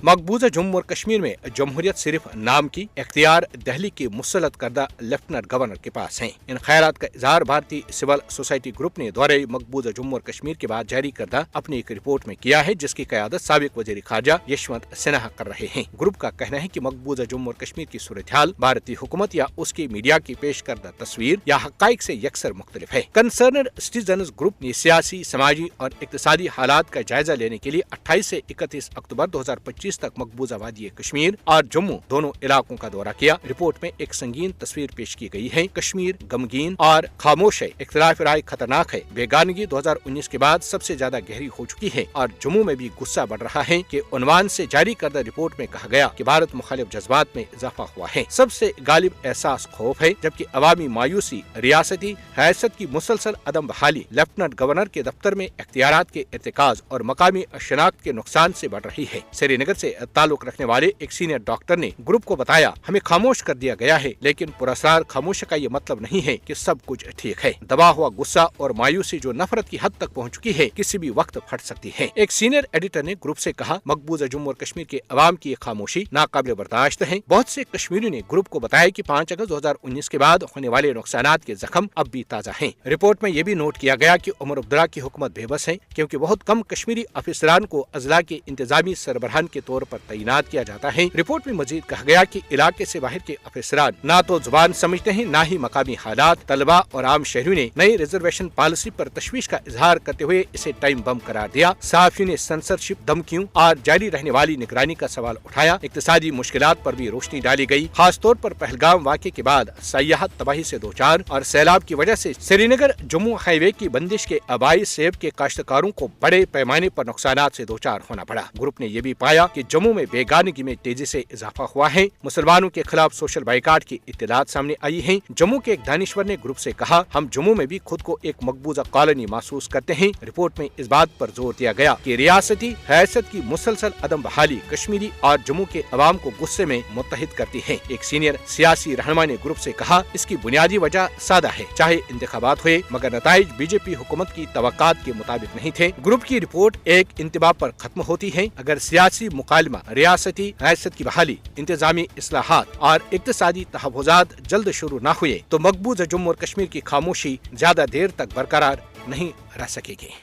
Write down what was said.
मकबूजा जम्मू और कश्मीर में जमहूरियत सिर्फ नाम की, इख्तियार दिल्ली के मुसल्लत करदा लेफ्टिनेंट गवर्नर के पास है। इन ख्यालात का इजहार भारतीय सिविल सोसाइटी ग्रुप ने दौरे मकबूजा जम्मू और कश्मीर के बाद जारी करदा अपनी एक रिपोर्ट में किया है, जिसकी क़यादत साबिक वज़ीर ख़ारजा यशवंत सिन्हा कर रहे हैं। ग्रुप का कहना है कि मकबूजा जम्मू और कश्मीर की सूरत-ए-हाल भारतीय हुकूमत या उसकी मीडिया की पेश करदा तस्वीर या हक़ाइक़ से यकसर मुख्तलिफ है। कंसर्नड सिटीजन्स ग्रुप ने सियासी, समाजी और इक़्तिसादी हालात का जायजा लेने के लिए 28 से 31 अक्टूबर 2025 तक मकबूजा वादी कश्मीर और जम्मू दोनों इलाकों का दौरा किया। रिपोर्ट में एक संगीन तस्वीर पेश की गई है। कश्मीर गमगीन और खामोश है, इख्तिलाफ राय खतरनाक है, बेगानगी 2019 के बाद सबसे ज्यादा गहरी हो चुकी है और जम्मू में भी गुस्सा बढ़ रहा है के उन्वान से जारी करदा रिपोर्ट में कहा गया कि भारत मुखालिफ जज्बात में इजाफा हुआ है। सबसे गालिब एहसास खौफ है, जबकि अवामी मायूसी, रियासती हैसियत की मुसलसल अदम बहाली, लेफ्टिनेंट गवर्नर के दफ्तर में इख्तियारात के इर्तिकाज और मकामी शनाख्त के नुकसान से बढ़ रही है। श्रीनगर से ताल्लुक रखने वाले एक सीनियर डॉक्टर ने ग्रुप को बताया, हमें खामोश कर दिया गया है, लेकिन पुरस्कार खामोशी का ये मतलब नहीं है कि सब कुछ ठीक है। दबा हुआ गुस्सा और मायूसी जो नफरत की हद तक पहुंच चुकी है, किसी भी वक्त फट सकती है। एक सीनियर एडिटर ने ग्रुप से कहा, मकबूजा जम्मू और कश्मीर के अवाम की खामोशी नाकाबिल बर्दाश्त है। बहुत से कश्मीरियों ने ग्रुप को बताया कि 5 अगस्त 2019 के बाद होने वाले नुकसानात के जख्म अब भी ताज़ा हैं। रिपोर्ट में यह भी नोट किया गया कि उमर अब्दुल्ला की हुकूमत बेबस है, क्योंकि बहुत कम कश्मीरी अफसरान को अजला के इंतजामी सरबराहान के तौर पर तैनात किया जाता है। रिपोर्ट में मजीद कहा गया कि इलाके से बाहर के अफसरान ना तो जुबान समझते हैं, ना ही मकामी हालात। तलबा और आम शहरियों ने नई रिजर्वेशन पॉलिसी पर तशवीश का इजहार करते हुए इसे टाइम बम करार दिया। सहाफियों ने सेंसरशिप, धमकियों और जारी रहने वाली निगरानी का सवाल उठाया। इक्तिसादी मुश्किलात पर भी रोशनी डाली गई, खासतौर पर पहलगाम वाक़े के बाद सयाहत तबाही से दो चार और सैलाब की वजह से श्रीनगर जम्मू हाईवे की बंदिश के आबाई सेब के काश्तकारों को बड़े पैमाने पर नुकसानात से दो चार होना पड़ा। ग्रुप ने यह भी पाया कि जम्मू में बेगानगी में तेजी से इजाफा हुआ है। मुसलमानों के खिलाफ सोशल बाइकाट की इत्तलात सामने आई है। जम्मू के एक दानिश्वर ने ग्रुप से कहा, हम जम्मू में भी खुद को एक मकबूजा कॉलोनी महसूस करते हैं। रिपोर्ट में इस बात पर जोर दिया गया कि रियासती हैसियत की मुसलसल अदम बहाली कश्मीरी और जम्मू के अवाम को गुस्से में मुत्तहिद करती है। एक सीनियर सियासी रहनुमा ने ग्रुप से कहा, इसकी बुनियादी वजह सादा है, चाहे इंतखाबात हुए मगर नताइज बीजेपी हुकूमत की तवक्कात के मुताबिक नहीं थे। ग्रुप की रिपोर्ट एक इंतबा पर खत्म होती है, अगर सियासी मुकालमा, रियासती हैसियत की बहाली, इंतजामी इस्लाहात और इक्तिसादी तहफ़्फ़ुज़ात जल्द शुरू न हुए तो मकबूजा जम्मू और कश्मीर की खामोशी ज्यादा देर तक बरकरार नहीं रह सकेगी।